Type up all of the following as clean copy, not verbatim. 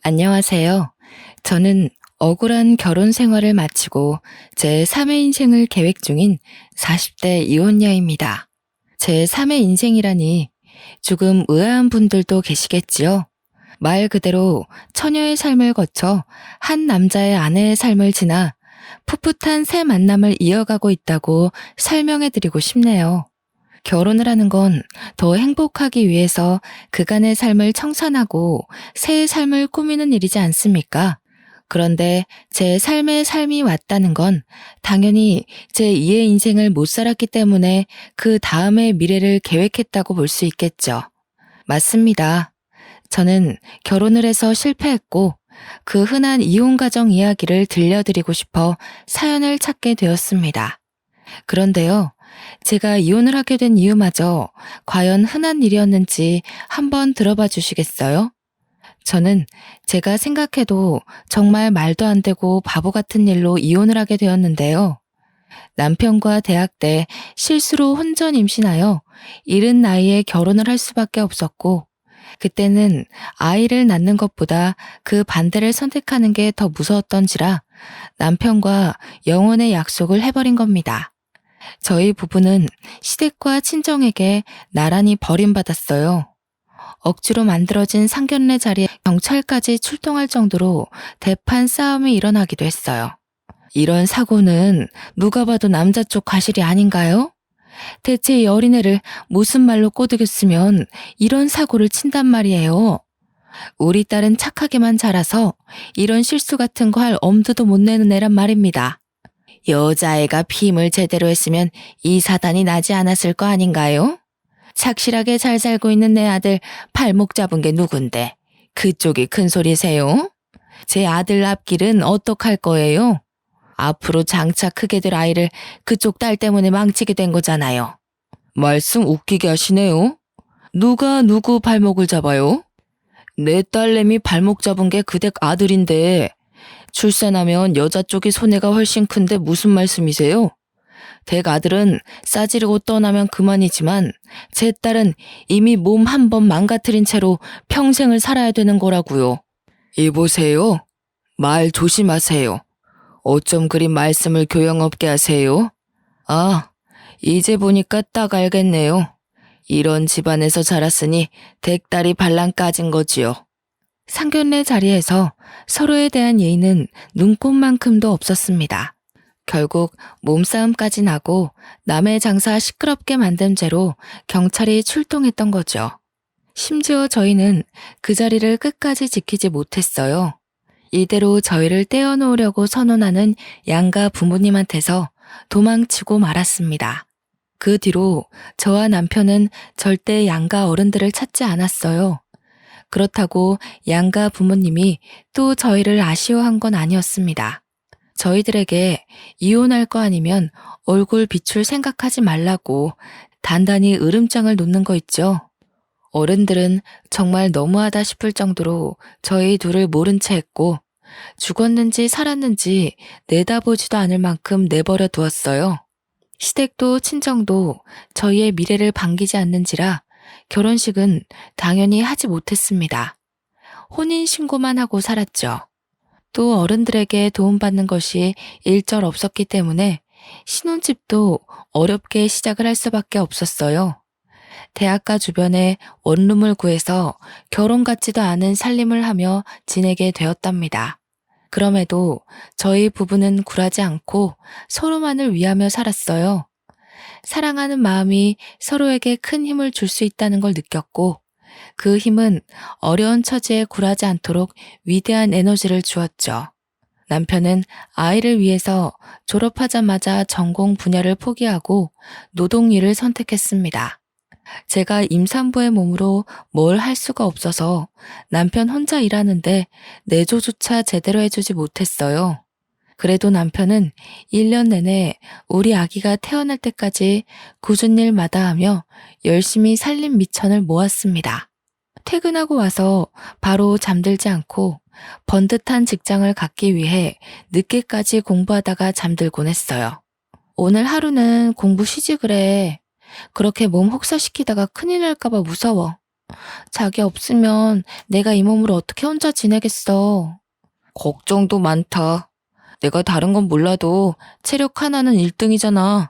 안녕하세요. 저는 억울한 결혼 생활을 마치고 제 3의 인생을 계획 중인 40대 이혼녀입니다. 제 3의 인생이라니 조금 의아한 분들도 계시겠지요. 말 그대로 처녀의 삶을 거쳐 한 남자의 아내의 삶을 지나 풋풋한 새 만남을 이어가고 있다고 설명해 드리고 싶네요. 결혼을 하는 건 더 행복하기 위해서 그간의 삶을 청산하고 새의 삶을 꾸미는 일이지 않습니까? 그런데 제 삶의 삶이 왔다는 건 당연히 제 2의 인생을 못 살았기 때문에 그 다음의 미래를 계획했다고 볼 수 있겠죠. 맞습니다. 저는 결혼을 해서 실패했고 그 흔한 이혼 가정 이야기를 들려드리고 싶어 사연을 찾게 되었습니다. 그런데요, 제가 이혼을 하게 된 이유마저 과연 흔한 일이었는지 한번 들어봐 주시겠어요? 저는 제가 생각해도 정말 말도 안 되고 바보 같은 일로 이혼을 하게 되었는데요. 남편과 대학 때 실수로 혼전 임신하여 이른 나이에 결혼을 할 수밖에 없었고, 그때는 아이를 낳는 것보다 그 반대를 선택하는 게 더 무서웠던지라 남편과 영원의 약속을 해버린 겁니다. 저희 부부는 시댁과 친정에게 나란히 버림받았어요. 억지로 만들어진 상견례 자리에 경찰까지 출동할 정도로 대판 싸움이 일어나기도 했어요. 이런 사고는 누가 봐도 남자 쪽 과실이 아닌가요? 대체 이 어린애를 무슨 말로 꼬드겼으면 이런 사고를 친단 말이에요. 우리 딸은 착하게만 자라서 이런 실수 같은 거 할 엄두도 못 내는 애란 말입니다. 여자애가 피임을 제대로 했으면 이 사단이 나지 않았을 거 아닌가요? 착실하게 잘 살고 있는 내 아들 발목 잡은 게 누군데 그쪽이 큰 소리세요? 제 아들 앞길은 어떡할 거예요? 앞으로 장차 크게 될 아이를 그쪽 딸 때문에 망치게 된 거잖아요. 말씀 웃기게 하시네요. 누가 누구 발목을 잡아요? 내 딸내미 발목 잡은 게 그댁 아들인데 출산하면 여자 쪽이 손해가 훨씬 큰데 무슨 말씀이세요? 댁 아들은 싸지르고 떠나면 그만이지만 제 딸은 이미 몸 한 번 망가뜨린 채로 평생을 살아야 되는 거라고요. 이보세요. 말 조심하세요. 어쩜 그리 말씀을 교양없게 하세요? 아, 이제 보니까 딱 알겠네요. 이런 집안에서 자랐으니 댁딸이 발랑 까진 거지요. 상견례 자리에서 서로에 대한 예의는 눈꼽만큼도 없었습니다. 결국 몸싸움까지 나고 남의 장사 시끄럽게 만든 죄로 경찰이 출동했던 거죠. 심지어 저희는 그 자리를 끝까지 지키지 못했어요. 이대로 저희를 떼어놓으려고 선언하는 양가 부모님한테서 도망치고 말았습니다. 그 뒤로 저와 남편은 절대 양가 어른들을 찾지 않았어요. 그렇다고 양가 부모님이 또 저희를 아쉬워한 건 아니었습니다. 저희들에게 이혼할 거 아니면 얼굴 비출 생각하지 말라고 단단히 으름장을 놓는 거 있죠. 어른들은 정말 너무하다 싶을 정도로 저희 둘을 모른 채 했고 죽었는지 살았는지 내다보지도 않을 만큼 내버려 두었어요. 시댁도 친정도 저희의 미래를 반기지 않는지라 결혼식은 당연히 하지 못했습니다. 혼인신고만 하고 살았죠. 또 어른들에게 도움받는 것이 일절 없었기 때문에 신혼집도 어렵게 시작을 할 수밖에 없었어요. 대학가 주변에 원룸을 구해서 결혼 같지도 않은 살림을 하며 지내게 되었답니다. 그럼에도 저희 부부는 굴하지 않고 서로만을 위하며 살았어요. 사랑하는 마음이 서로에게 큰 힘을 줄 수 있다는 걸 느꼈고 그 힘은 어려운 처지에 굴하지 않도록 위대한 에너지를 주었죠. 남편은 아이를 위해서 졸업하자마자 전공 분야를 포기하고 노동 일을 선택했습니다. 제가 임산부의 몸으로 뭘 할 수가 없어서 남편 혼자 일하는데 내조조차 제대로 해주지 못했어요. 그래도 남편은 1년 내내 우리 아기가 태어날 때까지 굳은 일 마다하며 열심히 살림 미천을 모았습니다. 퇴근하고 와서 바로 잠들지 않고 번듯한 직장을 갖기 위해 늦게까지 공부하다가 잠들곤 했어요. 오늘 하루는 공부 쉬지 그래. 그렇게 몸 혹사시키다가 큰일 날까봐 무서워. 자기 없으면 내가 이 몸으로 어떻게 혼자 지내겠어. 걱정도 많다. 내가 다른 건 몰라도 체력 하나는 1등이잖아.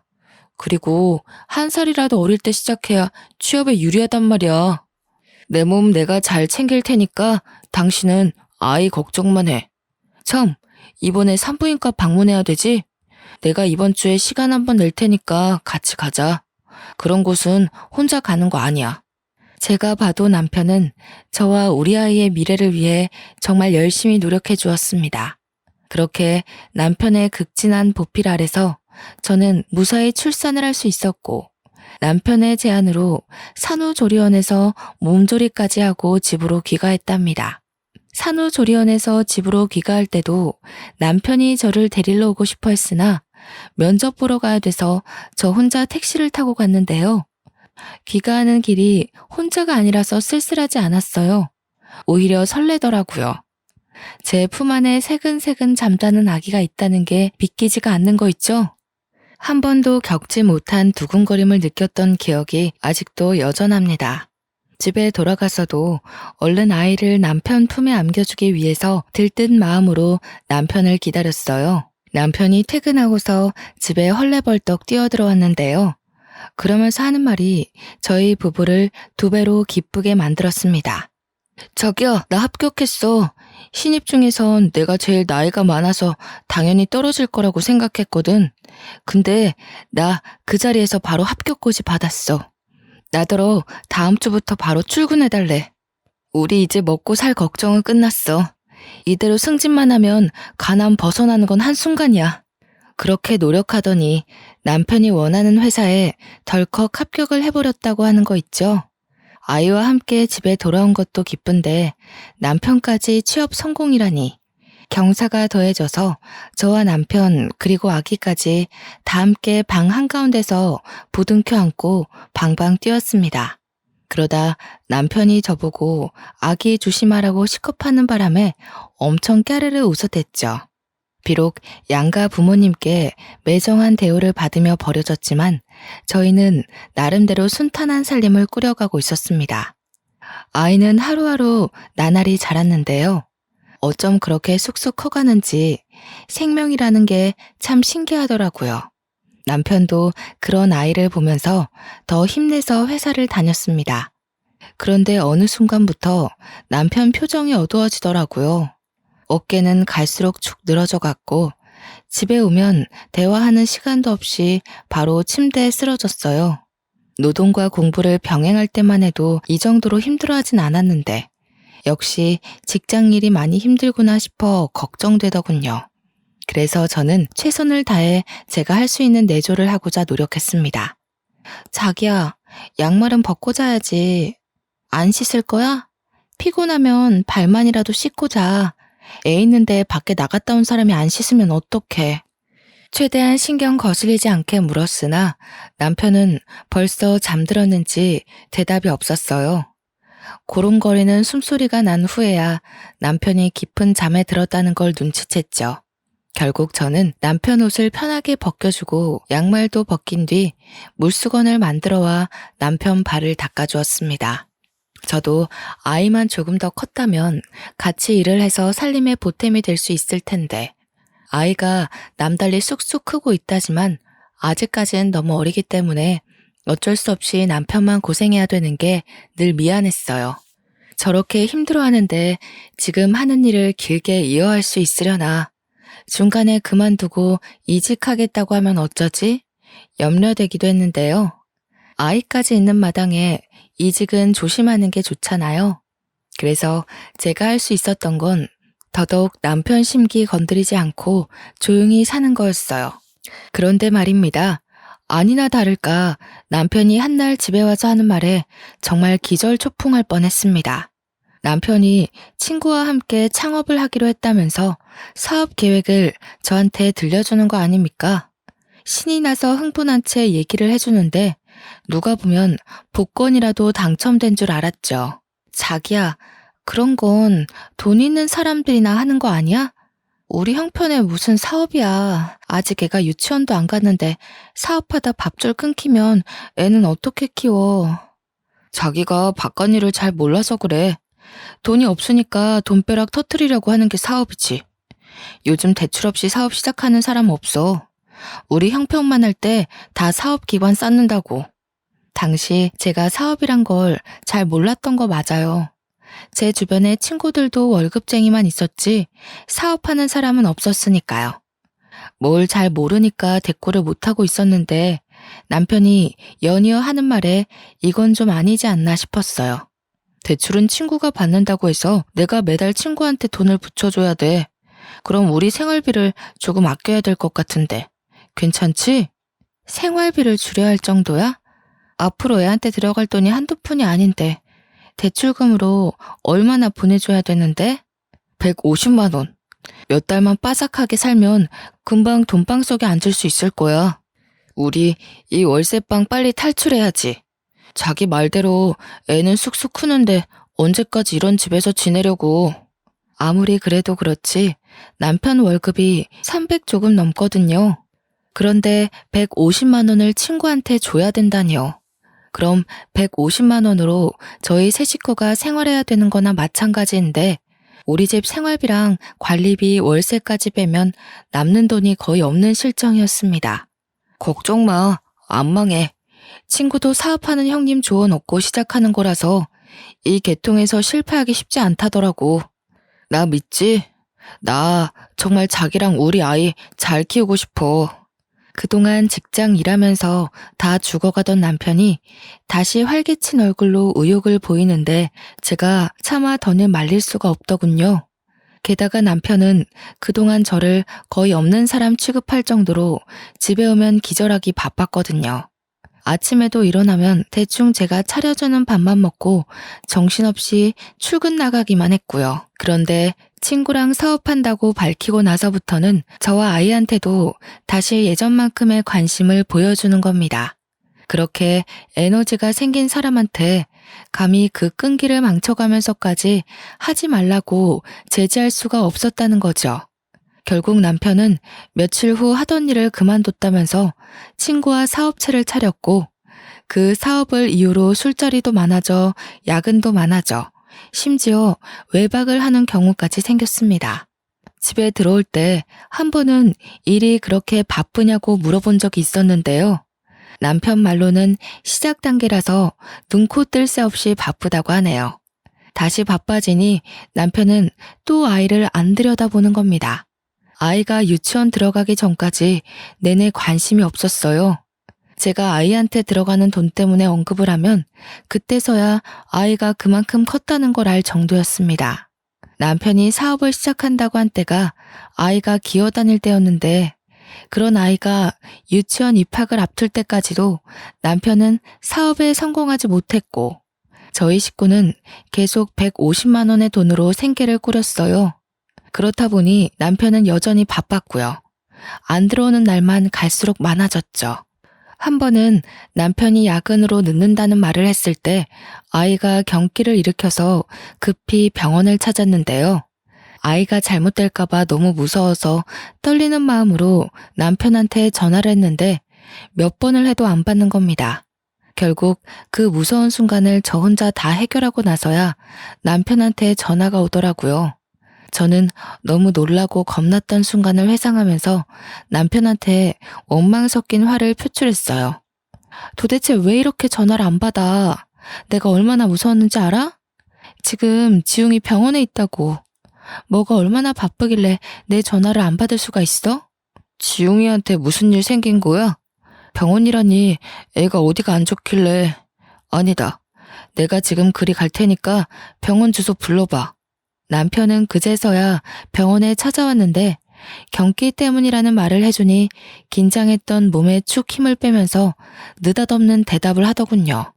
그리고 한 살이라도 어릴 때 시작해야 취업에 유리하단 말이야. 내 몸 내가 잘 챙길 테니까 당신은 아이 걱정만 해. 참, 이번에 산부인과 방문해야 되지? 내가 이번 주에 시간 한번 낼 테니까 같이 가자. 그런 곳은 혼자 가는 거 아니야. 제가 봐도 남편은 저와 우리 아이의 미래를 위해 정말 열심히 노력해 주었습니다. 그렇게 남편의 극진한 보필 아래서 저는 무사히 출산을 할 수 있었고, 남편의 제안으로 산후조리원에서 몸조리까지 하고 집으로 귀가했답니다. 산후조리원에서 집으로 귀가할 때도 남편이 저를 데리러 오고 싶어 했으나 면접 보러 가야 돼서 저 혼자 택시를 타고 갔는데요. 귀가하는 길이 혼자가 아니라서 쓸쓸하지 않았어요. 오히려 설레더라고요. 제 품 안에 새근새근 잠자는 아기가 있다는 게 믿기지가 않는 거 있죠? 한 번도 겪지 못한 두근거림을 느꼈던 기억이 아직도 여전합니다. 집에 돌아가서도 얼른 아이를 남편 품에 안겨주기 위해서 들뜬 마음으로 남편을 기다렸어요. 남편이 퇴근하고서 집에 헐레벌떡 뛰어들어왔는데요. 그러면서 하는 말이 저희 부부를 2배로 기쁘게 만들었습니다. 저기요, 나 합격했어. 신입 중에선 내가 제일 나이가 많아서 당연히 떨어질 거라고 생각했거든. 근데 나 그 자리에서 바로 합격고지 받았어. 나더러 다음 주부터 바로 출근해달래. 우리 이제 먹고 살 걱정은 끝났어. 이대로 승진만 하면 가난 벗어나는 건 한순간이야. 그렇게 노력하더니 남편이 원하는 회사에 덜컥 합격을 해버렸다고 하는 거 있죠. 아이와 함께 집에 돌아온 것도 기쁜데 남편까지 취업 성공이라니. 경사가 더해져서 저와 남편 그리고 아기까지 다 함께 방 한가운데서 부둥켜 안고 방방 뛰었습니다. 그러다 남편이 저보고 아기 조심하라고 시겁하는 바람에 엄청 까르르 웃어댔죠. 비록 양가 부모님께 매정한 대우를 받으며 버려졌지만 저희는 나름대로 순탄한 살림을 꾸려가고 있었습니다. 아이는 하루하루 나날이 자랐는데요. 어쩜 그렇게 쑥쑥 커가는지 생명이라는 게 참 신기하더라고요. 남편도 그런 아이를 보면서 더 힘내서 회사를 다녔습니다. 그런데 어느 순간부터 남편 표정이 어두워지더라고요. 어깨는 갈수록 축 늘어져 갔고 집에 오면 대화하는 시간도 없이 바로 침대에 쓰러졌어요. 노동과 공부를 병행할 때만 해도 이 정도로 힘들어하진 않았는데 역시 직장 일이 많이 힘들구나 싶어 걱정되더군요. 그래서 저는 최선을 다해 제가 할 수 있는 내조를 하고자 노력했습니다. 자기야, 양말은 벗고 자야지. 안 씻을 거야? 피곤하면 발만이라도 씻고 자. 애 있는데 밖에 나갔다 온 사람이 안 씻으면 어떡해. 최대한 신경 거슬리지 않게 물었으나 남편은 벌써 잠들었는지 대답이 없었어요. 고름거리는 숨소리가 난 후에야 남편이 깊은 잠에 들었다는 걸 눈치챘죠. 결국 저는 남편 옷을 편하게 벗겨주고 양말도 벗긴 뒤 물수건을 만들어와 남편 발을 닦아주었습니다. 저도 아이만 조금 더 컸다면 같이 일을 해서 살림에 보탬이 될 수 있을 텐데 아이가 남달리 쑥쑥 크고 있다지만 아직까지는 너무 어리기 때문에 어쩔 수 없이 남편만 고생해야 되는 게 늘 미안했어요. 저렇게 힘들어하는데 지금 하는 일을 길게 이어할 수 있으려나. 중간에 그만두고 이직하겠다고 하면 어쩌지? 염려되기도 했는데요. 아이까지 있는 마당에 이직은 조심하는 게 좋잖아요. 그래서 제가 할 수 있었던 건 더더욱 남편 심기 건드리지 않고 조용히 사는 거였어요. 그런데 말입니다. 아니나 다를까 남편이 한날 집에 와서 하는 말에 정말 기절초풍할 뻔했습니다. 남편이 친구와 함께 창업을 하기로 했다면서 사업 계획을 저한테 들려주는 거 아닙니까? 신이 나서 흥분한 채 얘기를 해주는데 누가 보면 복권이라도 당첨된 줄 알았죠. 자기야, 그런 건 돈 있는 사람들이나 하는 거 아니야? 우리 형편에 무슨 사업이야. 아직 애가 유치원도 안 갔는데 사업하다 밥줄 끊기면 애는 어떻게 키워. 자기가 바깥일을 잘 몰라서 그래. 돈이 없으니까 돈벼락 터트리려고 하는 게 사업이지. 요즘 대출 없이 사업 시작하는 사람 없어. 우리 형편만 할 때 다 사업 기반 쌓는다고. 당시 제가 사업이란 걸 잘 몰랐던 거 맞아요. 제 주변에 친구들도 월급쟁이만 있었지 사업하는 사람은 없었으니까요. 뭘 잘 모르니까 대꾸를 못하고 있었는데 남편이 연이어 하는 말에 이건 좀 아니지 않나 싶었어요. 대출은 친구가 받는다고 해서 내가 매달 친구한테 돈을 붙여줘야 돼. 그럼 우리 생활비를 조금 아껴야 될 것 같은데. 괜찮지? 생활비를 줄여야 할 정도야? 앞으로 애한테 들어갈 돈이 한두 푼이 아닌데 대출금으로 얼마나 보내줘야 되는데? 150만 원. 몇 달만 빠삭하게 살면 금방 돈방 속에 앉을 수 있을 거야. 우리 이 월세방 빨리 탈출해야지. 자기 말대로 애는 쑥쑥 크는데 언제까지 이런 집에서 지내려고. 아무리 그래도 그렇지 남편 월급이 300 조금 넘거든요. 그런데 150만 원을 친구한테 줘야 된다니요. 그럼 150만 원으로 저희 세 식구가 생활해야 되는 거나 마찬가지인데 우리 집 생활비랑 관리비 월세까지 빼면 남는 돈이 거의 없는 실정이었습니다. 걱정 마. 안 망해. 친구도 사업하는 형님 조언 얻고 시작하는 거라서 이 계통에서 실패하기 쉽지 않다더라고. 나 믿지? 나 정말 자기랑 우리 아이 잘 키우고 싶어. 그동안 직장 일하면서 다 죽어가던 남편이 다시 활기친 얼굴로 의욕을 보이는데 제가 차마 더는 말릴 수가 없더군요. 게다가 남편은 그동안 저를 거의 없는 사람 취급할 정도로 집에 오면 기절하기 바빴거든요. 아침에도 일어나면 대충 제가 차려주는 밥만 먹고 정신없이 출근 나가기만 했고요. 그런데 친구랑 사업한다고 밝히고 나서부터는 저와 아이한테도 다시 예전만큼의 관심을 보여주는 겁니다. 그렇게 에너지가 생긴 사람한테 감히 그 끈기를 망쳐가면서까지 하지 말라고 제지할 수가 없었다는 거죠. 결국 남편은 며칠 후 하던 일을 그만뒀다면서 친구와 사업체를 차렸고 그 사업을 이유로 술자리도 많아져 야근도 많아져 심지어 외박을 하는 경우까지 생겼습니다. 집에 들어올 때 한 번은 일이 그렇게 바쁘냐고 물어본 적이 있었는데요. 남편 말로는 시작 단계라서 눈코 뜰 새 없이 바쁘다고 하네요. 다시 바빠지니 남편은 또 아이를 안 들여다보는 겁니다. 아이가 유치원 들어가기 전까지 내내 관심이 없었어요. 제가 아이한테 들어가는 돈 때문에 언급을 하면 그때서야 아이가 그만큼 컸다는 걸 알 정도였습니다. 남편이 사업을 시작한다고 한 때가 아이가 기어다닐 때였는데 그런 아이가 유치원 입학을 앞둘 때까지도 남편은 사업에 성공하지 못했고 저희 식구는 계속 150만 원의 돈으로 생계를 꾸렸어요. 그렇다 보니 남편은 여전히 바빴고요. 안 들어오는 날만 갈수록 많아졌죠. 한 번은 남편이 야근으로 늦는다는 말을 했을 때 아이가 경기를 일으켜서 급히 병원을 찾았는데요. 아이가 잘못될까봐 너무 무서워서 떨리는 마음으로 남편한테 전화를 했는데 몇 번을 해도 안 받는 겁니다. 결국 그 무서운 순간을 저 혼자 다 해결하고 나서야 남편한테 전화가 오더라고요. 저는 너무 놀라고 겁났던 순간을 회상하면서 남편한테 원망 섞인 화를 표출했어요. 도대체 왜 이렇게 전화를 안 받아? 내가 얼마나 무서웠는지 알아? 지금 지웅이 병원에 있다고. 뭐가 얼마나 바쁘길래 내 전화를 안 받을 수가 있어? 지웅이한테 무슨 일 생긴 거야? 병원이라니 애가 어디가 안 좋길래. 아니다. 내가 지금 그리 갈 테니까 병원 주소 불러봐. 남편은 그제서야 병원에 찾아왔는데 경기 때문이라는 말을 해주니 긴장했던 몸에 축 힘을 빼면서 느닷없는 대답을 하더군요.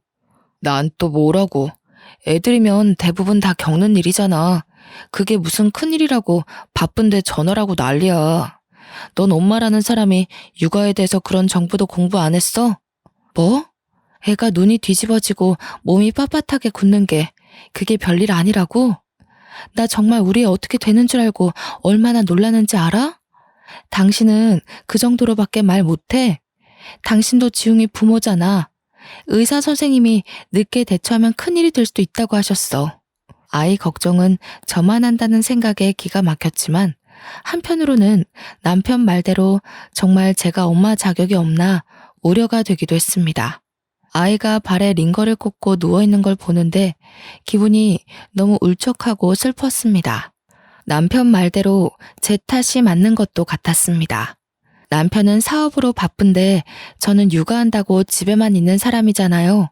난 또 뭐라고. 애들이면 대부분 다 겪는 일이잖아. 그게 무슨 큰일이라고 바쁜데 전화라고 난리야. 넌 엄마라는 사람이 육아에 대해서 그런 정보도 공부 안 했어? 뭐? 애가 눈이 뒤집어지고 몸이 빳빳하게 굳는 게 그게 별일 아니라고? 나 정말 우리 애 어떻게 되는 줄 알고 얼마나 놀라는지 알아? 당신은 그 정도로밖에 말 못해. 당신도 지웅이 부모잖아. 의사 선생님이 늦게 대처하면 큰일이 될 수도 있다고 하셨어. 아이 걱정은 저만 한다는 생각에 기가 막혔지만 한편으로는 남편 말대로 정말 제가 엄마 자격이 없나 우려가 되기도 했습니다. 아이가 발에 링거를 꽂고 누워있는 걸 보는데 기분이 너무 울적하고 슬펐습니다. 남편 말대로 제 탓이 맞는 것도 같았습니다. 남편은 사업으로 바쁜데 저는 육아한다고 집에만 있는 사람이잖아요.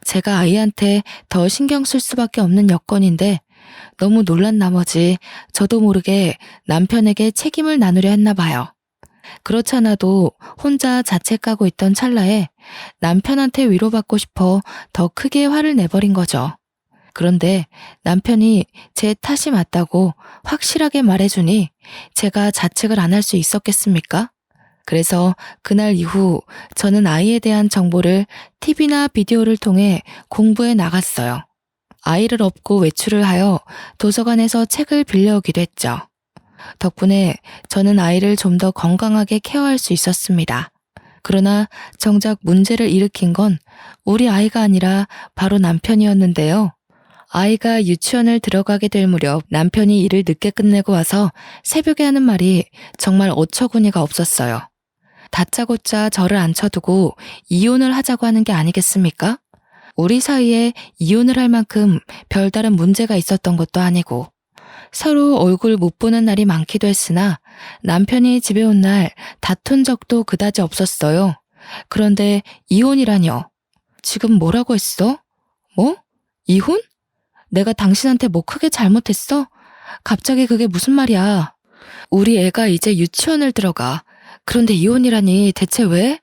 제가 아이한테 더 신경 쓸 수밖에 없는 여건인데 너무 놀란 나머지 저도 모르게 남편에게 책임을 나누려 했나 봐요. 그렇잖아도 혼자 자책하고 있던 찰나에 남편한테 위로받고 싶어 더 크게 화를 내버린 거죠. 그런데 남편이 제 탓이 맞다고 확실하게 말해주니 제가 자책을 안 할 수 있었겠습니까? 그래서 그날 이후 저는 아이에 대한 정보를 TV나 비디오를 통해 공부해 나갔어요. 아이를 업고 외출을 하여 도서관에서 책을 빌려오기도 했죠. 덕분에 저는 아이를 좀 더 건강하게 케어할 수 있었습니다. 그러나 정작 문제를 일으킨 건 우리 아이가 아니라 바로 남편이었는데요. 아이가 유치원을 들어가게 될 무렵 남편이 일을 늦게 끝내고 와서 새벽에 하는 말이 정말 어처구니가 없었어요. 다짜고짜 저를 앉혀두고 이혼을 하자고 하는 게 아니겠습니까? 우리 사이에 이혼을 할 만큼 별다른 문제가 있었던 것도 아니고 서로 얼굴 못 보는 날이 많기도 했으나 남편이 집에 온 날 다툰 적도 그다지 없었어요. 그런데 이혼이라뇨. 지금 뭐라고 했어? 뭐? 이혼? 내가 당신한테 뭐 크게 잘못했어? 갑자기 그게 무슨 말이야? 우리 애가 이제 유치원을 들어가. 그런데 이혼이라니 대체 왜?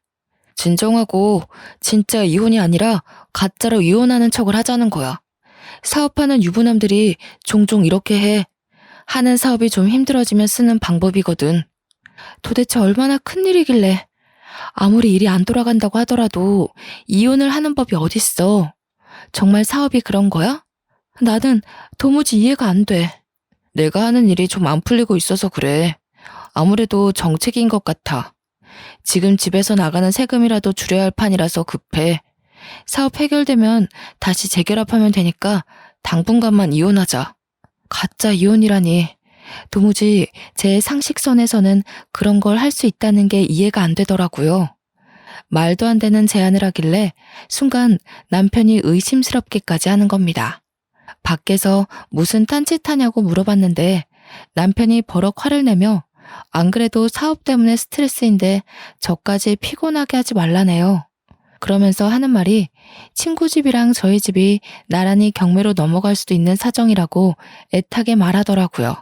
진정하고 진짜 이혼이 아니라 가짜로 이혼하는 척을 하자는 거야. 사업하는 유부남들이 종종 이렇게 해. 하는 사업이 좀 힘들어지면 쓰는 방법이거든. 도대체 얼마나 큰일이길래 아무리 일이 안 돌아간다고 하더라도 이혼을 하는 법이 어딨어. 정말 사업이 그런 거야? 나는 도무지 이해가 안 돼. 내가 하는 일이 좀 안 풀리고 있어서 그래. 아무래도 정책인 것 같아. 지금 집에서 나가는 세금이라도 줄여야 할 판이라서 급해. 사업 해결되면 다시 재결합하면 되니까 당분간만 이혼하자. 가짜 이혼이라니. 도무지 제 상식선에서는 그런 걸 할 수 있다는 게 이해가 안 되더라고요. 말도 안 되는 제안을 하길래 순간 남편이 의심스럽게까지 하는 겁니다. 밖에서 무슨 딴짓하냐고 물어봤는데 남편이 버럭 화를 내며 안 그래도 사업 때문에 스트레스인데 저까지 피곤하게 하지 말라네요. 그러면서 하는 말이 친구 집이랑 저희 집이 나란히 경매로 넘어갈 수도 있는 사정이라고 애타게 말하더라고요.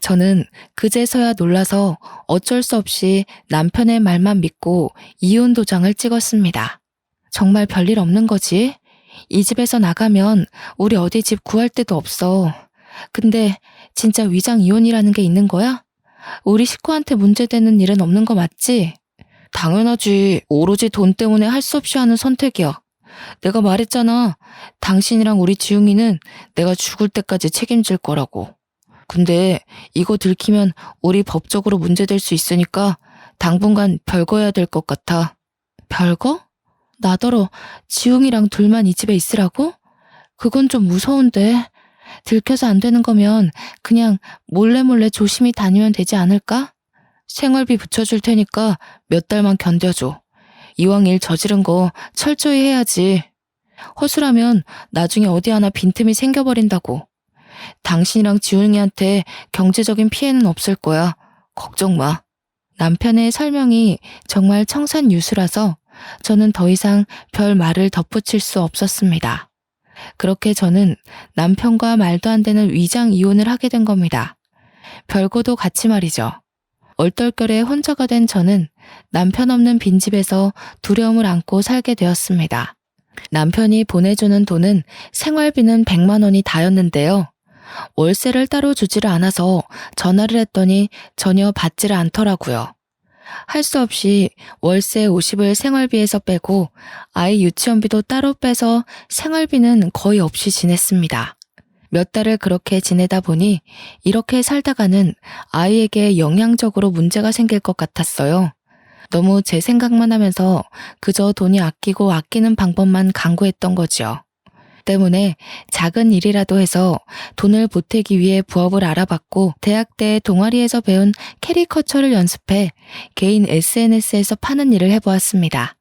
저는 그제서야 놀라서 어쩔 수 없이 남편의 말만 믿고 이혼 도장을 찍었습니다. 정말 별일 없는 거지? 이 집에서 나가면 우리 어디 집 구할 데도 없어. 근데 진짜 위장 이혼이라는 게 있는 거야? 우리 식구한테 문제되는 일은 없는 거 맞지? 당연하지. 오로지 돈 때문에 할 수 없이 하는 선택이야. 내가 말했잖아. 당신이랑 우리 지웅이는 내가 죽을 때까지 책임질 거라고. 근데 이거 들키면 우리 법적으로 문제될 수 있으니까 당분간 별거해야 될 것 같아. 별거? 나더러 지웅이랑 둘만 이 집에 있으라고? 그건 좀 무서운데. 들켜서 안 되는 거면 그냥 몰래 조심히 다니면 되지 않을까? 생활비 붙여줄 테니까 몇 달만 견뎌줘. 이왕 일 저지른 거 철저히 해야지. 허술하면 나중에 어디 하나 빈틈이 생겨버린다고. 당신이랑 지훈이한테 경제적인 피해는 없을 거야. 걱정 마. 남편의 설명이 정말 청산유수라서 저는 더 이상 별 말을 덧붙일 수 없었습니다. 그렇게 저는 남편과 말도 안 되는 위장 이혼을 하게 된 겁니다. 별거도 같이 말이죠. 얼떨결에 혼자가 된 저는 남편 없는 빈집에서 두려움을 안고 살게 되었습니다. 남편이 보내주는 돈은 생활비는 100만 원이 다였는데요. 월세를 따로 주지를 않아서 전화를 했더니 전혀 받지를 않더라고요. 할 수 없이 월세 50을 생활비에서 빼고 아이 유치원비도 따로 빼서 생활비는 거의 없이 지냈습니다. 몇 달을 그렇게 지내다 보니 이렇게 살다가는 아이에게 영양적으로 문제가 생길 것 같았어요. 너무 제 생각만 하면서 그저 돈이 아끼고 아끼는 방법만 강구했던 거지요. 때문에 작은 일이라도 해서 돈을 보태기 위해 부업을 알아봤고 대학 때 동아리에서 배운 캐리커처를 연습해 개인 SNS에서 파는 일을 해보았습니다.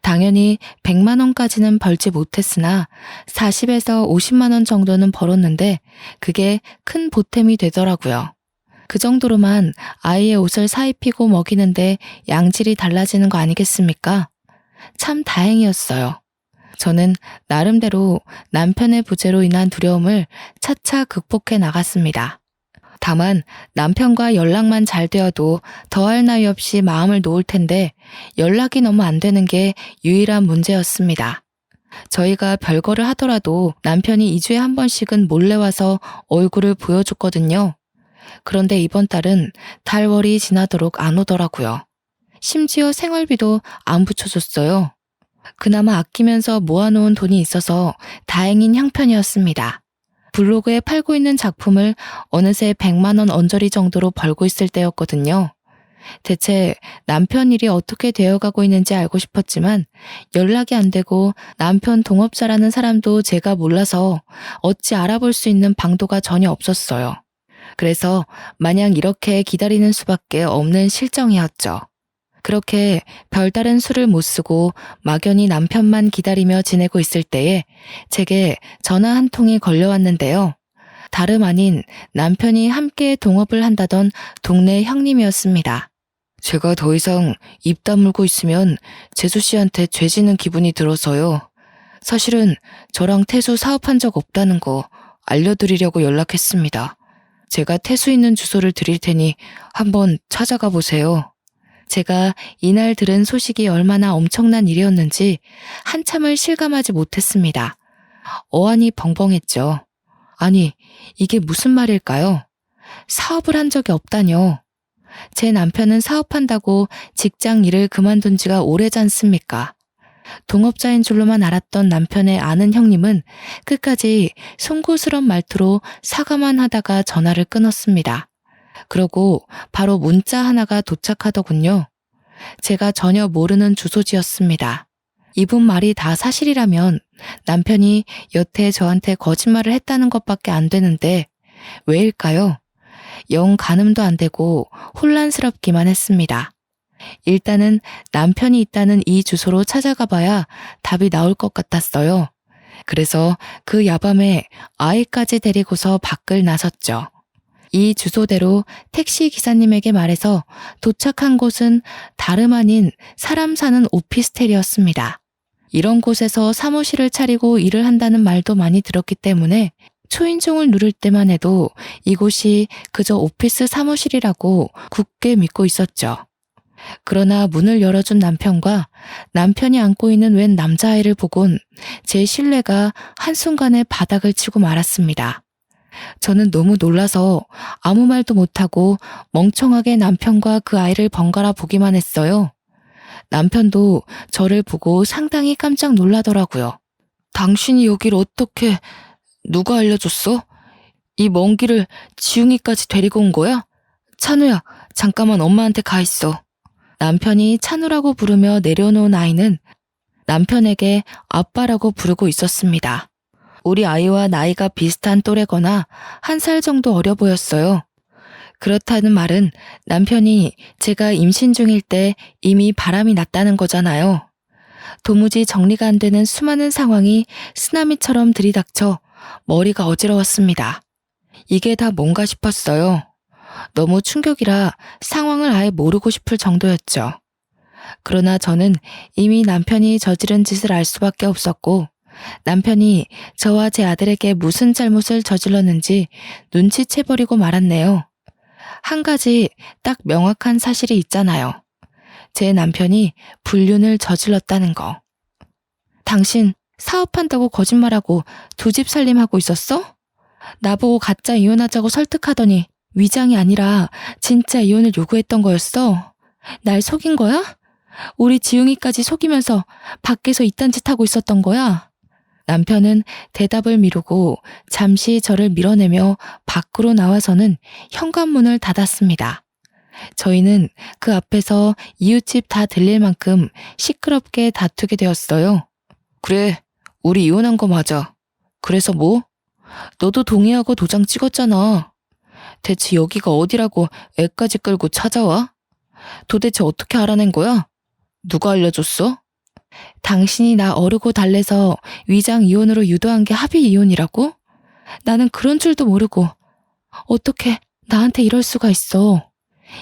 당연히 100만 원까지는 벌지 못했으나 40에서 50만 원 정도는 벌었는데 그게 큰 보탬이 되더라고요. 그 정도로만 아이의 옷을 사입히고 먹이는데 양질이 달라지는 거 아니겠습니까? 참 다행이었어요. 저는 나름대로 남편의 부재로 인한 두려움을 차차 극복해 나갔습니다. 다만 남편과 연락만 잘 되어도 더할 나위 없이 마음을 놓을 텐데 연락이 너무 안 되는 게 유일한 문제였습니다. 저희가 별거를 하더라도 남편이 2주에 한 번씩은 몰래 와서 얼굴을 보여줬거든요. 그런데 이번 달은 달월이 지나도록 안 오더라고요. 심지어 생활비도 안 붙여줬어요. 그나마 아끼면서 모아놓은 돈이 있어서 다행인 형편이었습니다. 블로그에 팔고 있는 작품을 어느새 100만 원 언저리 정도로 벌고 있을 때였거든요. 대체 남편 일이 어떻게 되어가고 있는지 알고 싶었지만 연락이 안 되고 남편 동업자라는 사람도 제가 몰라서 어찌 알아볼 수 있는 방도가 전혀 없었어요. 그래서 마냥 이렇게 기다리는 수밖에 없는 실정이었죠. 그렇게 별다른 수를 못 쓰고 막연히 남편만 기다리며 지내고 있을 때에 제게 전화 한 통이 걸려왔는데요. 다름 아닌 남편이 함께 동업을 한다던 동네 형님이었습니다. 제가 더 이상 입 다물고 있으면 재수 씨한테 죄 지는 기분이 들어서요. 사실은 저랑 태수 사업한 적 없다는 거 알려드리려고 연락했습니다. 제가 태수 있는 주소를 드릴 테니 한번 찾아가 보세요. 제가 이날 들은 소식이 얼마나 엄청난 일이었는지 한참을 실감하지 못했습니다. 어안이 벙벙했죠. 아니, 이게 무슨 말일까요? 사업을 한 적이 없다뇨. 제 남편은 사업한다고 직장 일을 그만둔 지가 오래지 않습니까? 동업자인 줄로만 알았던 남편의 아는 형님은 끝까지 송구스런 말투로 사과만 하다가 전화를 끊었습니다. 그러고 바로 문자 하나가 도착하더군요. 제가 전혀 모르는 주소지였습니다. 이분 말이 다 사실이라면 남편이 여태 저한테 거짓말을 했다는 것밖에 안 되는데 왜일까요? 영 가늠도 안 되고 혼란스럽기만 했습니다. 일단은 남편이 있다는 이 주소로 찾아가 봐야 답이 나올 것 같았어요. 그래서 그 야밤에 아이까지 데리고서 밖을 나섰죠. 이 주소대로 택시 기사님에게 말해서 도착한 곳은 다름 아닌 사람 사는 오피스텔이었습니다. 이런 곳에서 사무실을 차리고 일을 한다는 말도 많이 들었기 때문에 초인종을 누를 때만 해도 이곳이 그저 오피스 사무실이라고 굳게 믿고 있었죠. 그러나 문을 열어준 남편과 남편이 안고 있는 웬 남자아이를 보곤 제 신뢰가 한순간에 바닥을 치고 말았습니다. 저는 너무 놀라서 아무 말도 못하고 멍청하게 남편과 그 아이를 번갈아 보기만 했어요. 남편도 저를 보고 상당히 깜짝 놀라더라고요. 당신이 여길 어떻게, 누가 알려줬어? 이 먼 길을 지웅이까지 데리고 온 거야? 찬우야, 잠깐만 엄마한테 가 있어. 남편이 찬우라고 부르며 내려놓은 아이는 남편에게 아빠라고 부르고 있었습니다. 우리 아이와 나이가 비슷한 또래거나 1살 정도 어려 보였어요. 그렇다는 말은 남편이 제가 임신 중일 때 이미 바람이 났다는 거잖아요. 도무지 정리가 안 되는 수많은 상황이 쓰나미처럼 들이닥쳐 머리가 어지러웠습니다. 이게 다 뭔가 싶었어요. 너무 충격이라 상황을 아예 모르고 싶을 정도였죠. 그러나 저는 이미 남편이 저지른 짓을 알 수밖에 없었고 남편이 저와 제 아들에게 무슨 잘못을 저질렀는지 눈치채버리고 말았네요. 한 가지 딱 명확한 사실이 있잖아요. 제 남편이 불륜을 저질렀다는 거. 당신 사업한다고 거짓말하고 두 집 살림하고 있었어? 나보고 가짜 이혼하자고 설득하더니 위장이 아니라 진짜 이혼을 요구했던 거였어? 날 속인 거야? 우리 지웅이까지 속이면서 밖에서 이딴 짓 하고 있었던 거야? 남편은 대답을 미루고 잠시 저를 밀어내며 밖으로 나와서는 현관문을 닫았습니다. 저희는 그 앞에서 이웃집 다 들릴 만큼 시끄럽게 다투게 되었어요. 그래, 우리 이혼한 거 맞아. 그래서 뭐? 너도 동의하고 도장 찍었잖아. 대체 여기가 어디라고 애까지 끌고 찾아와? 도대체 어떻게 알아낸 거야? 누가 알려줬어? 당신이 나 어르고 달래서 위장 이혼으로 유도한 게 합의 이혼이라고? 나는 그런 줄도 모르고 어떻게 나한테 이럴 수가 있어.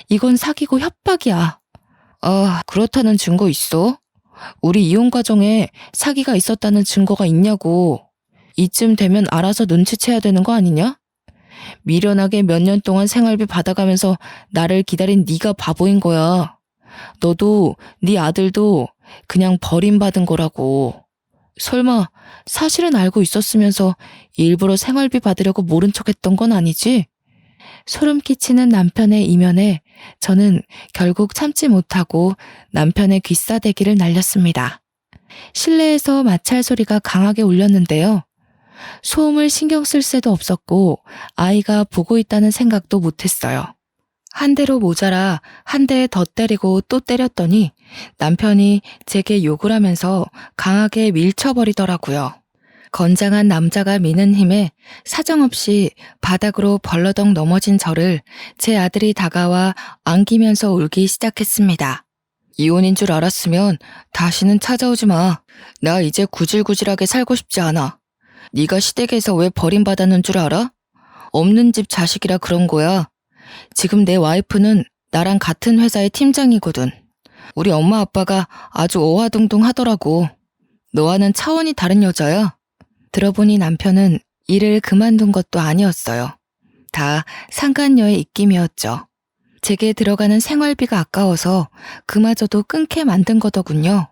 이건 사기고 협박이야. 아, 그렇다는 증거 있어? 우리 이혼 과정에 사기가 있었다는 증거가 있냐고. 이쯤 되면 알아서 눈치채야 되는 거 아니냐? 미련하게 몇 년 동안 생활비 받아가면서 나를 기다린 네가 바보인 거야. 너도 네 아들도 그냥 버림받은 거라고. 설마 사실은 알고 있었으면서 일부러 생활비 받으려고 모른 척했던 건 아니지? 소름 끼치는 남편의 이면에 저는 결국 참지 못하고 남편의 귀싸대기를 날렸습니다. 실내에서 마찰 소리가 강하게 울렸는데요. 소음을 신경 쓸 새도 없었고 아이가 보고 있다는 생각도 못했어요. 한 대로 모자라 한 대 더 때리고 또 때렸더니 남편이 제게 욕을 하면서 강하게 밀쳐버리더라고요. 건장한 남자가 미는 힘에 사정없이 바닥으로 벌러덩 넘어진 저를 제 아들이 다가와 안기면서 울기 시작했습니다. 이혼인 줄 알았으면 다시는 찾아오지 마. 나 이제 구질구질하게 살고 싶지 않아. 네가 시댁에서 왜 버림받았는 줄 알아? 없는 집 자식이라 그런 거야. 지금 내 와이프는 나랑 같은 회사의 팀장이거든. 우리 엄마 아빠가 아주 오화동동 하더라고. 너와는 차원이 다른 여자야. 들어보니 남편은 일을 그만둔 것도 아니었어요. 다 상간녀의 입김이었죠. 제게 들어가는 생활비가 아까워서 그마저도 끊게 만든 거더군요.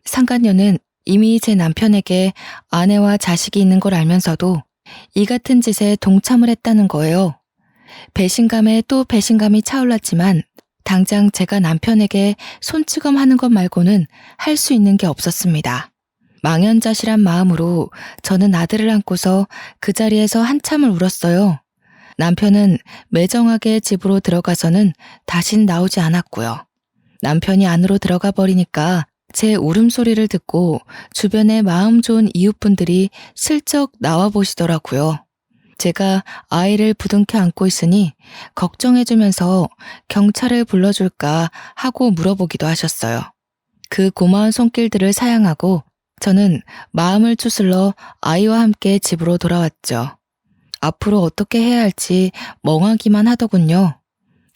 상간녀는 이미 제 남편에게 아내와 자식이 있는 걸 알면서도 이 같은 짓에 동참을 했다는 거예요. 배신감에 또 배신감이 차올랐지만 당장 제가 남편에게 손찌검하는 것 말고는 할 수 있는 게 없었습니다. 망연자실한 마음으로 저는 아들을 안고서 그 자리에서 한참을 울었어요. 남편은 매정하게 집으로 들어가서는 다신 나오지 않았고요. 남편이 안으로 들어가 버리니까 제 울음소리를 듣고 주변의 마음 좋은 이웃분들이 슬쩍 나와 보시더라고요. 제가 아이를 부둥켜 안고 있으니 걱정해주면서 경찰을 불러줄까 하고 물어보기도 하셨어요. 그 고마운 손길들을 사양하고 저는 마음을 추슬러 아이와 함께 집으로 돌아왔죠. 앞으로 어떻게 해야 할지 멍하기만 하더군요.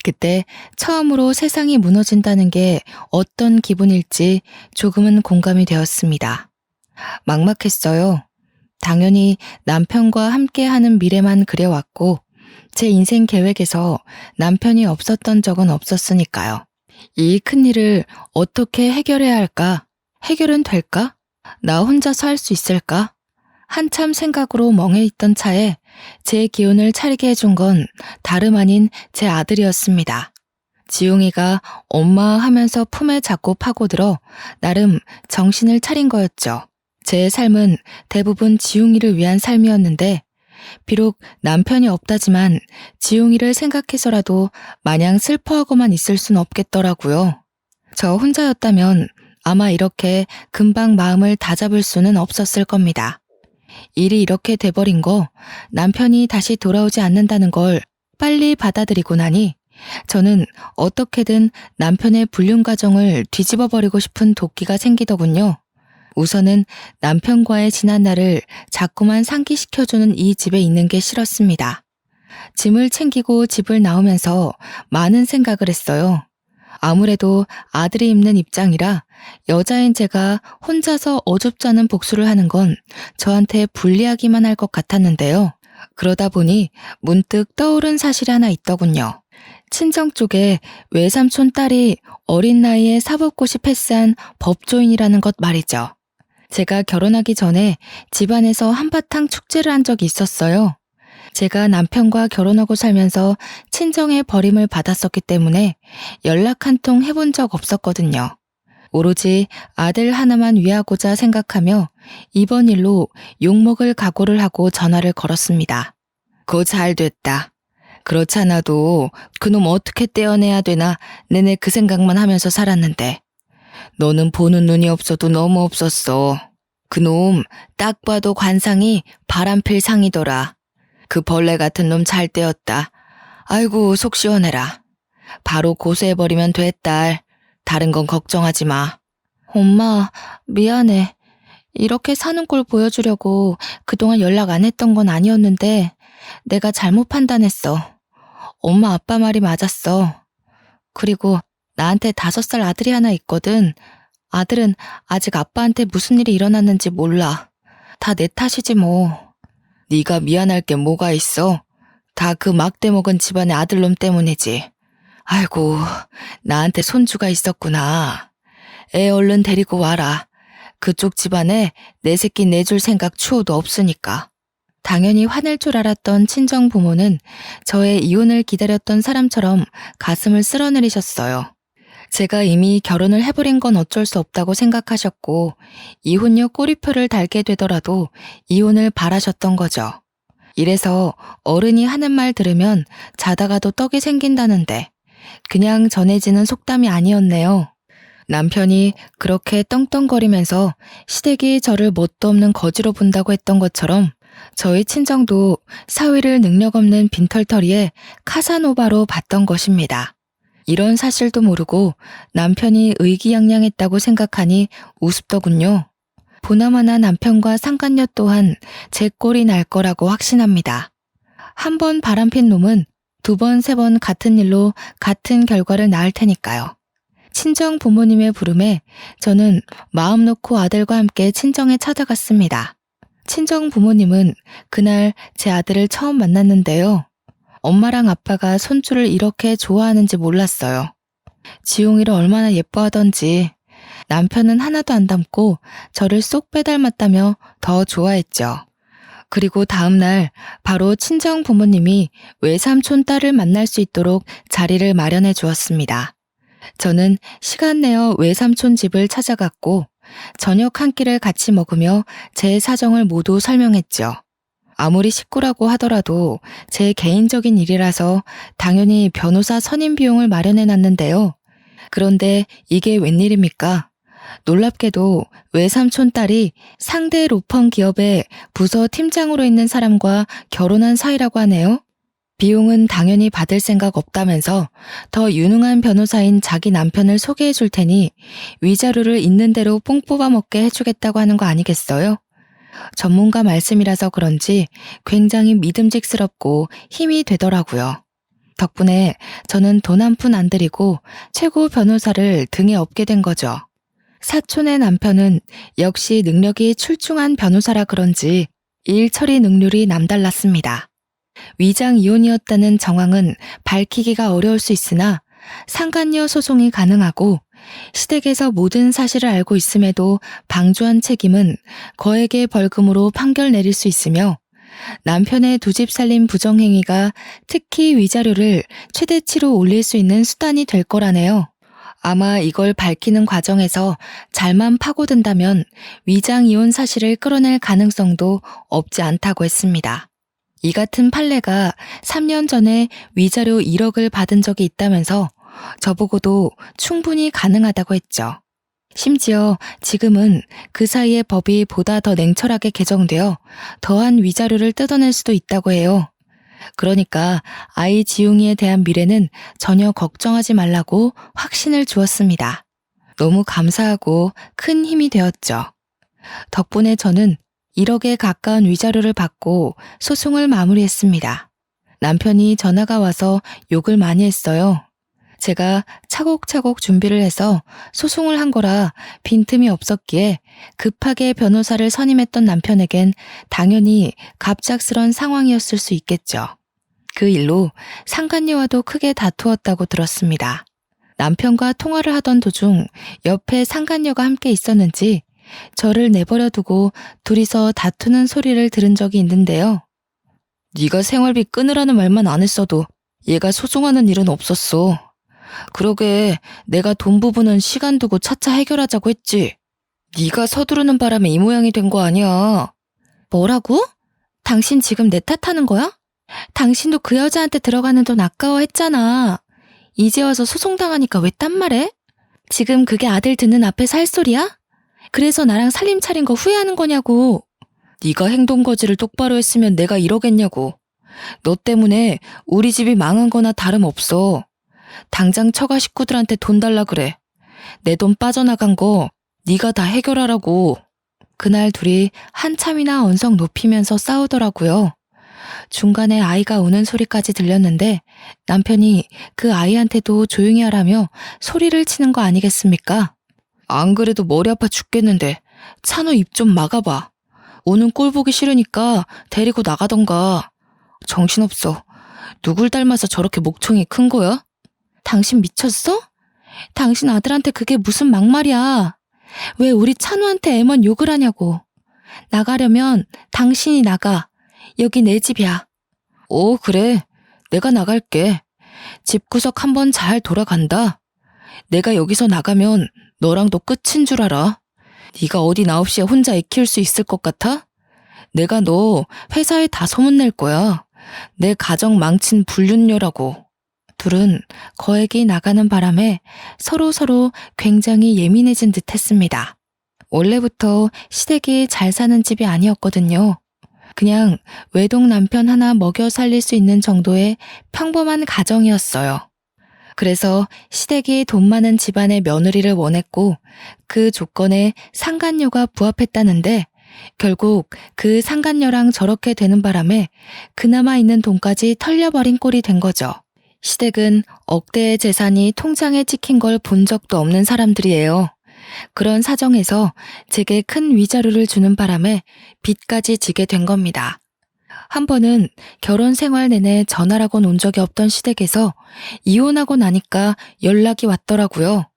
그때 처음으로 세상이 무너진다는 게 어떤 기분일지 조금은 공감이 되었습니다. 막막했어요. 당연히 남편과 함께하는 미래만 그려왔고 제 인생 계획에서 남편이 없었던 적은 없었으니까요. 이 큰일을 어떻게 해결해야 할까? 해결은 될까? 나 혼자서 할 수 있을까? 한참 생각으로 멍해 있던 차에 제 기운을 차리게 해준 건 다름 아닌 제 아들이었습니다. 지용이가 엄마 하면서 품에 잡고 파고들어 나름 정신을 차린 거였죠. 제 삶은 대부분 지용이를 위한 삶이었는데 비록 남편이 없다지만 지용이를 생각해서라도 마냥 슬퍼하고만 있을 순 없겠더라고요. 저 혼자였다면 아마 이렇게 금방 마음을 다잡을 수는 없었을 겁니다. 일이 이렇게 돼버린 거 남편이 다시 돌아오지 않는다는 걸 빨리 받아들이고 나니 저는 어떻게든 남편의 불륜 가정을 뒤집어버리고 싶은 도끼가 생기더군요. 우선은 남편과의 지난 날을 자꾸만 상기시켜주는 이 집에 있는 게 싫었습니다. 짐을 챙기고 집을 나오면서 많은 생각을 했어요. 아무래도 아들이 입는 입장이라 여자인 제가 혼자서 어줍잖은 복수를 하는 건 저한테 불리하기만 할 것 같았는데요. 그러다 보니 문득 떠오른 사실이 하나 있더군요. 친정 쪽에 외삼촌 딸이 어린 나이에 사법고시 패스한 법조인이라는 것 말이죠. 제가 결혼하기 전에 집안에서 한바탕 축제를 한 적이 있었어요. 제가 남편과 결혼하고 살면서 친정의 버림을 받았었기 때문에 연락 한 통 해본 적 없었거든요. 오로지 아들 하나만 위하고자 생각하며 이번 일로 욕먹을 각오를 하고 전화를 걸었습니다. 고 잘 됐다. 그렇지 않아도 그놈 어떻게 떼어내야 되나 내내 그 생각만 하면서 살았는데 너는 보는 눈이 없어도 너무 없었어. 그놈 딱 봐도 관상이 바람필 상이더라. 그 벌레 같은 놈 잘 떼었다. 아이고 속 시원해라. 바로 고소해버리면 돼 딸. 다른 건 걱정하지 마. 엄마 미안해. 이렇게 사는 꼴 보여주려고 그동안 연락 안 했던 건 아니었는데 내가 잘못 판단했어. 엄마 아빠 말이 맞았어. 그리고 나한테 5살 아들이 하나 있거든. 아들은 아직 아빠한테 무슨 일이 일어났는지 몰라. 다 내 탓이지 뭐. 네가 미안할 게 뭐가 있어? 다 그 막대 먹은 집안의 아들놈 때문이지. 아이고, 나한테 손주가 있었구나. 애 얼른 데리고 와라. 그쪽 집안에 내 새끼 내줄 생각 추호도 없으니까. 당연히 화낼 줄 알았던 친정 부모는 저의 이혼을 기다렸던 사람처럼 가슴을 쓸어내리셨어요. 제가 이미 결혼을 해버린 건 어쩔 수 없다고 생각하셨고 이혼녀 꼬리표를 달게 되더라도 이혼을 바라셨던 거죠. 이래서 어른이 하는 말 들으면 자다가도 떡이 생긴다는데 그냥 전해지는 속담이 아니었네요. 남편이 그렇게 떵떵거리면서 시댁이 저를 뭣도 없는 거지로 본다고 했던 것처럼 저희 친정도 사위를 능력 없는 빈털터리에 카사노바로 봤던 것입니다. 이런 사실도 모르고 남편이 의기양양했다고 생각하니 우습더군요. 보나마나 남편과 상간녀 또한 제 꼴이 날 거라고 확신합니다. 한 번 바람핀 놈은 2번, 3번 같은 일로 같은 결과를 낳을 테니까요. 친정 부모님의 부름에 저는 마음 놓고 아들과 함께 친정에 찾아갔습니다. 친정 부모님은 그날 제 아들을 처음 만났는데요. 엄마랑 아빠가 손주를 이렇게 좋아하는지 몰랐어요. 지용이를 얼마나 예뻐하던지 남편은 하나도 안 닮고 저를 쏙 빼닮았다며 더 좋아했죠. 그리고 다음날 바로 친정 부모님이 외삼촌 딸을 만날 수 있도록 자리를 마련해 주었습니다. 저는 시간 내어 외삼촌 집을 찾아갔고 저녁 한 끼를 같이 먹으며 제 사정을 모두 설명했죠. 아무리 식구라고 하더라도 제 개인적인 일이라서 당연히 변호사 선임 비용을 마련해 놨는데요. 그런데 이게 웬일입니까? 놀랍게도 외삼촌 딸이 상대 로펌 기업의 부서 팀장으로 있는 사람과 결혼한 사이라고 하네요. 비용은 당연히 받을 생각 없다면서 더 유능한 변호사인 자기 남편을 소개해 줄 테니 위자료를 있는 대로 뽕 뽑아 먹게 해주겠다고 하는 거 아니겠어요? 전문가 말씀이라서 그런지 굉장히 믿음직스럽고 힘이 되더라고요. 덕분에 저는 돈 한 푼 안 들이고 최고 변호사를 등에 업게 된 거죠. 사촌의 남편은 역시 능력이 출중한 변호사라 그런지 일 처리 능률이 남달랐습니다. 위장 이혼이었다는 정황은 밝히기가 어려울 수 있으나 상간녀 소송이 가능하고 시댁에서 모든 사실을 알고 있음에도 방조한 책임은 거액의 벌금으로 판결 내릴 수 있으며 남편의 2집 살림 부정행위가 특히 위자료를 최대치로 올릴 수 있는 수단이 될 거라네요. 아마 이걸 밝히는 과정에서 잘만 파고든다면 위장 이혼 사실을 끌어낼 가능성도 없지 않다고 했습니다. 이 같은 판례가 3년 전에 위자료 1억을 받은 적이 있다면서 저보고도 충분히 가능하다고 했죠. 심지어 지금은 그 사이에 법이 보다 더 냉철하게 개정되어 더한 위자료를 뜯어낼 수도 있다고 해요. 그러니까 아이 지웅이에 대한 미래는 전혀 걱정하지 말라고 확신을 주었습니다. 너무 감사하고 큰 힘이 되었죠. 덕분에 저는 1억에 가까운 위자료를 받고 소송을 마무리했습니다. 남편이 전화가 와서 욕을 많이 했어요. 제가 차곡차곡 준비를 해서 소송을 한 거라 빈틈이 없었기에 급하게 변호사를 선임했던 남편에겐 당연히 갑작스런 상황이었을 수 있겠죠. 그 일로 상간녀와도 크게 다투었다고 들었습니다. 남편과 통화를 하던 도중 옆에 상간녀가 함께 있었는지 저를 내버려 두고 둘이서 다투는 소리를 들은 적이 있는데요. 네가 생활비 끊으라는 말만 안 했어도 얘가 소송하는 일은 없었어. 그러게 내가 돈 부분은 시간 두고 차차 해결하자고 했지. 네가 서두르는 바람에 이 모양이 된 거 아니야. 뭐라고? 당신 지금 내 탓하는 거야? 당신도 그 여자한테 들어가는 돈 아까워했잖아. 이제 와서 소송당하니까 왜 딴 말해? 지금 그게 아들 듣는 앞에서 할 소리야? 그래서 나랑 살림 차린 거 후회하는 거냐고. 네가 행동 거지를 똑바로 했으면 내가 이러겠냐고. 너 때문에 우리 집이 망한 거나 다름없어. 당장 처가 식구들한테 돈 달라 그래. 내 돈 빠져나간 거 네가 다 해결하라고. 그날 둘이 한참이나 언성 높이면서 싸우더라고요. 중간에 아이가 우는 소리까지 들렸는데 남편이 그 아이한테도 조용히 하라며 소리를 치는 거 아니겠습니까? 안 그래도 머리 아파 죽겠는데 찬우 입 좀 막아봐. 우는 꼴 보기 싫으니까 데리고 나가던가. 정신없어. 누굴 닮아서 저렇게 목청이 큰 거야? 당신 미쳤어? 당신 아들한테 그게 무슨 막말이야. 왜 우리 찬우한테 애먼 욕을 하냐고. 나가려면 당신이 나가. 여기 내 집이야. 오, 그래. 내가 나갈게. 집구석 한번 잘 돌아간다. 내가 여기서 나가면 너랑도 끝인 줄 알아. 네가 어디 나 없이 혼자 애 키울 수 있을 것 같아? 내가 너 회사에 다 소문낼 거야. 내 가정 망친 불륜녀라고. 둘은 거액이 나가는 바람에 서로 굉장히 예민해진 듯 했습니다. 원래부터 시댁이 잘 사는 집이 아니었거든요. 그냥 외동 남편 하나 먹여 살릴 수 있는 정도의 평범한 가정이었어요. 그래서 시댁이 돈 많은 집안의 며느리를 원했고 그 조건에 상간녀가 부합했다는데 결국 그 상간녀랑 저렇게 되는 바람에 그나마 있는 돈까지 털려버린 꼴이 된 거죠. 시댁은 억대의 재산이 통장에 찍힌 걸 본 적도 없는 사람들이에요. 그런 사정에서 제게 큰 위자료를 주는 바람에 빚까지 지게 된 겁니다. 한 번은 결혼 생활 내내 전화라곤 온 적이 없던 시댁에서 이혼하고 나니까 연락이 왔더라고요.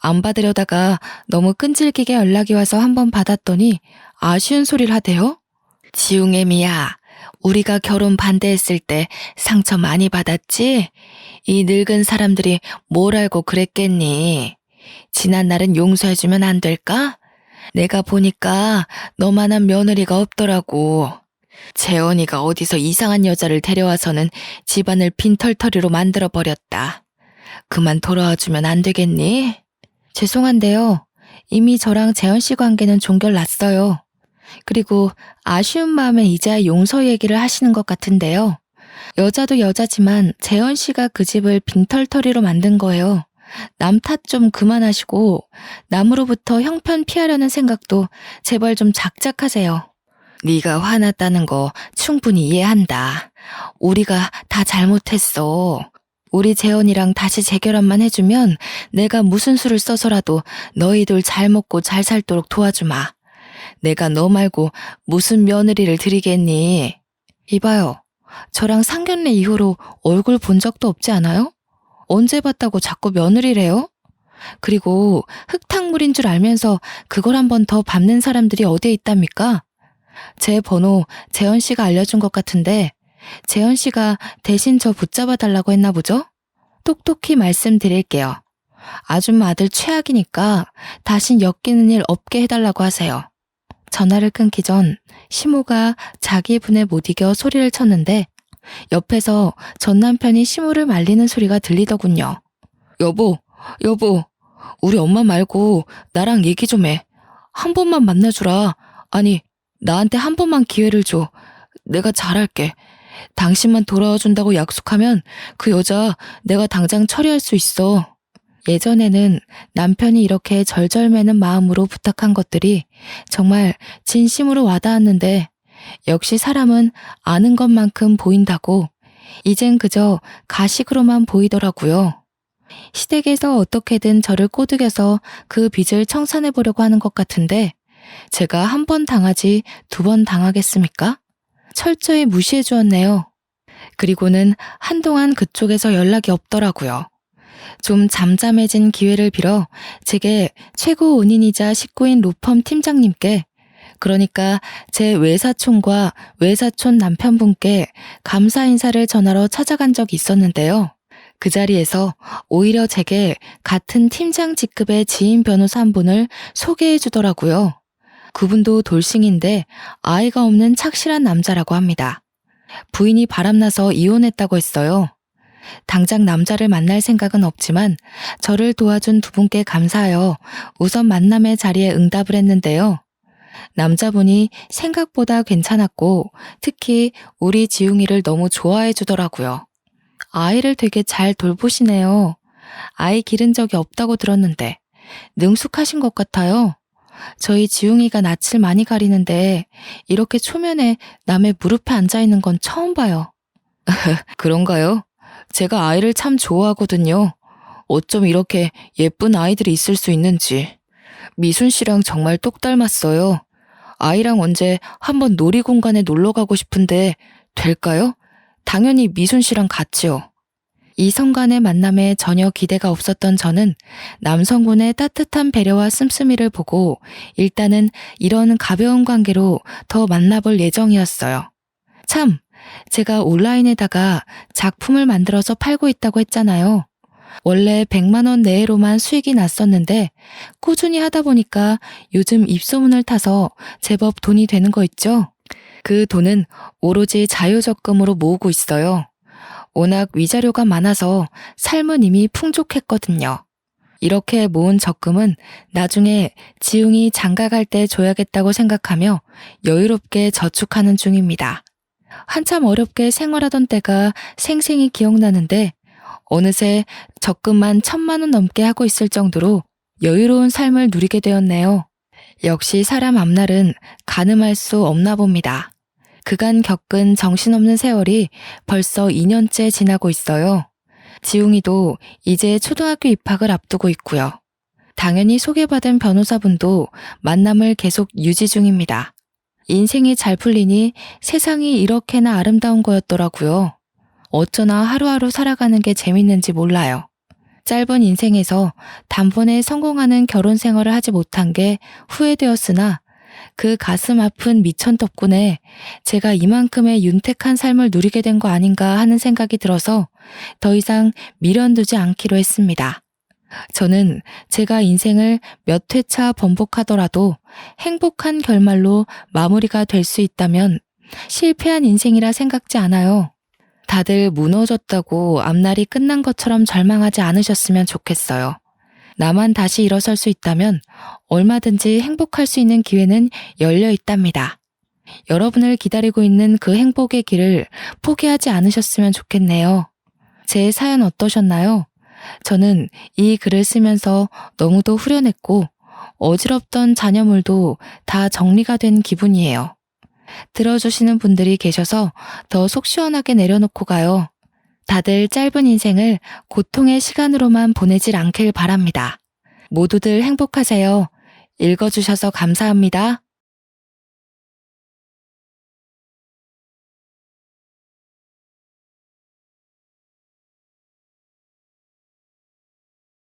안 받으려다가 너무 끈질기게 연락이 와서 한 번 받았더니 아쉬운 소리를 하대요. 지웅애미야, 우리가 결혼 반대했을 때 상처 많이 받았지? 이 늙은 사람들이 뭘 알고 그랬겠니? 지난 날은 용서해주면 안 될까? 내가 보니까 너만한 며느리가 없더라고. 재원이가 어디서 이상한 여자를 데려와서는 집안을 빈털터리로 만들어버렸다. 그만 돌아와주면 안 되겠니? 죄송한데요. 이미 저랑 재원씨 관계는 종결났어요. 그리고 아쉬운 마음에 이제야 용서 얘기를 하시는 것 같은데요. 여자도 여자지만 재원씨가 그 집을 빈털터리로 만든 거예요. 남 탓 좀 그만하시고 남으로부터 형편 피하려는 생각도 제발 좀 작작하세요. 네가 화났다는 거 충분히 이해한다. 우리가 다 잘못했어. 우리 재원이랑 다시 재결합만 해주면 내가 무슨 수를 써서라도 너희들 잘 먹고 잘 살도록 도와주마. 내가 너 말고 무슨 며느리를 드리겠니? 이봐요. 저랑 상견례 이후로 얼굴 본 적도 없지 않아요? 언제 봤다고 자꾸 며느리래요? 그리고 흙탕물인 줄 알면서 그걸 한 번 더 밟는 사람들이 어디에 있답니까? 제 번호 재현 씨가 알려준 것 같은데 재현 씨가 대신 저 붙잡아 달라고 했나 보죠? 똑똑히 말씀드릴게요. 아줌마 아들 최악이니까 다신 엮이는 일 없게 해달라고 하세요. 전화를 끊기 전 시모가 자기 분에 못 이겨 소리를 쳤는데 옆에서 전 남편이 시모를 말리는 소리가 들리더군요. 여보, 우리 엄마 말고 나랑 얘기 좀 해. 한 번만 만나주라. 아니, 나한테 한 번만 기회를 줘. 내가 잘할게. 당신만 돌아와준다고 약속하면 그 여자 내가 당장 처리할 수 있어. 예전에는 남편이 이렇게 절절매는 마음으로 부탁한 것들이 정말 진심으로 와닿았는데 역시 사람은 아는 것만큼 보인다고 이젠 그저 가식으로만 보이더라고요. 시댁에서 어떻게든 저를 꼬드겨서 그 빚을 청산해보려고 하는 것 같은데 제가 한 번 당하지 두 번 당하겠습니까? 철저히 무시해 주었네요. 그리고는 한동안 그쪽에서 연락이 없더라고요. 좀 잠잠해진 기회를 빌어 제게 최고 은인이자 식구인 로펌 팀장님께 그러니까 제 외사촌과 외사촌 남편분께 감사 인사를 전하러 찾아간 적이 있었는데요. 그 자리에서 오히려 제게 같은 팀장 직급의 지인 변호사 한 분을 소개해 주더라고요. 그분도 돌싱인데 아이가 없는 착실한 남자라고 합니다. 부인이 바람나서 이혼했다고 했어요. 당장 남자를 만날 생각은 없지만 저를 도와준 두 분께 감사하여 우선 만남의 자리에 응답을 했는데요. 남자분이 생각보다 괜찮았고 특히 우리 지웅이를 너무 좋아해 주더라고요. 아이를 되게 잘 돌보시네요. 아이 기른 적이 없다고 들었는데 능숙하신 것 같아요. 저희 지웅이가 낯을 많이 가리는데 이렇게 초면에 남의 무릎에 앉아 있는 건 처음 봐요. 그런가요? 제가 아이를 참 좋아하거든요. 어쩜 이렇게 예쁜 아이들이 있을 수 있는지. 미순 씨랑 정말 똑 닮았어요. 아이랑 언제 한번 놀이공간에 놀러 가고 싶은데 될까요? 당연히 미순 씨랑 같이요. 이성 간의 만남에 전혀 기대가 없었던 저는 남성분의 따뜻한 배려와 씀씀이를 보고 일단은 이런 가벼운 관계로 더 만나볼 예정이었어요. 참, 제가 온라인에다가 작품을 만들어서 팔고 있다고 했잖아요. 원래 100만 원 내외로만 수익이 났었는데 꾸준히 하다 보니까 요즘 입소문을 타서 제법 돈이 되는 거 있죠? 그 돈은 오로지 자유적금으로 모으고 있어요. 워낙 위자료가 많아서 삶은 이미 풍족했거든요. 이렇게 모은 적금은 나중에 지웅이 장가갈 때 줘야겠다고 생각하며 여유롭게 저축하는 중입니다. 한참 어렵게 생활하던 때가 생생히 기억나는데 어느새 적금만 1,000만 원 넘게 하고 있을 정도로 여유로운 삶을 누리게 되었네요. 역시 사람 앞날은 가늠할 수 없나 봅니다. 그간 겪은 정신없는 세월이 벌써 2년째 지나고 있어요. 지웅이도 이제 초등학교 입학을 앞두고 있고요. 당연히 소개받은 변호사분도 만남을 계속 유지 중입니다. 인생이 잘 풀리니 세상이 이렇게나 아름다운 거였더라고요. 어쩌나 하루하루 살아가는 게 재밌는지 몰라요. 짧은 인생에서 단번에 성공하는 결혼 생활을 하지 못한 게 후회되었으나 그 가슴 아픈 미천 덕분에 제가 이만큼의 윤택한 삶을 누리게 된 거 아닌가 하는 생각이 들어서 더 이상 미련두지 않기로 했습니다. 저는 제가 인생을 몇 회차 번복하더라도 행복한 결말로 마무리가 될 수 있다면 실패한 인생이라 생각지 않아요. 다들 무너졌다고 앞날이 끝난 것처럼 절망하지 않으셨으면 좋겠어요. 나만 다시 일어설 수 있다면 얼마든지 행복할 수 있는 기회는 열려 있답니다. 여러분을 기다리고 있는 그 행복의 길을 포기하지 않으셨으면 좋겠네요. 제 사연 어떠셨나요? 저는 이 글을 쓰면서 너무도 후련했고 어지럽던 잔여물도 다 정리가 된 기분이에요. 들어주시는 분들이 계셔서 더 속 시원하게 내려놓고 가요. 다들 짧은 인생을 고통의 시간으로만 보내질 않길 바랍니다. 모두들 행복하세요. 읽어주셔서 감사합니다.